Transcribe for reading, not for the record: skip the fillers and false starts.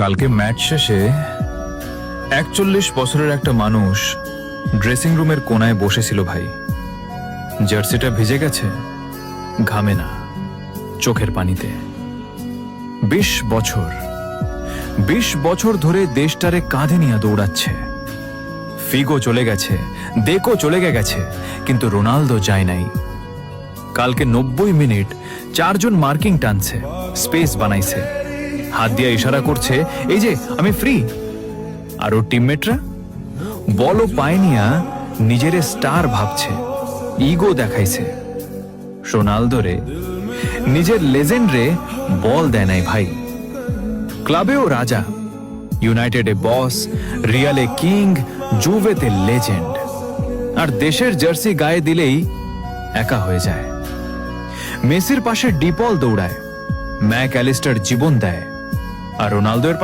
কালকে ম্যাচ শেষে ৪১ বছরের একটা মানুষ ড্রেসিং রুমের কোনায় বসেছিল ভাই। জার্সিটা ভিজে গেছে, ঘামে না, চোখের পানিতে। ২০ বছর ধরে দেশটারে কাঁধে নিয়ে দৌড়াচ্ছে। ফিগো চলে গেছে, দেখো চলে গেছে, কিন্তু রোনালদো যায় নাই। কালকে ৯০ মিনিট ৪ জন মার্কিং টানছে, স্পেস বানাইছে, হাত দিয়ে ইশারা করছে, এই যে আমি ফ্রি। আর ওর টিমমেটরা বলও পায়নিয়া নিজের স্টার ভাবছে, ইগো দেখাইছে। রোনালদো রে, নিজের লেজেন্ড রে বল দেয় নাই ভাই। ক্লাবেও রাজা, ইউনাইটেডে বস, রিয়ালে কিং, জুভেতে লেজেন্ড। আর দেশের জার্সি গায়ে দিলেই একা হয়ে যায়। মেসির পাশে ডিপল দৌড়ায়, ম্যাক অ্যালিস্টার জীবন দেয়, আর রোনালদোর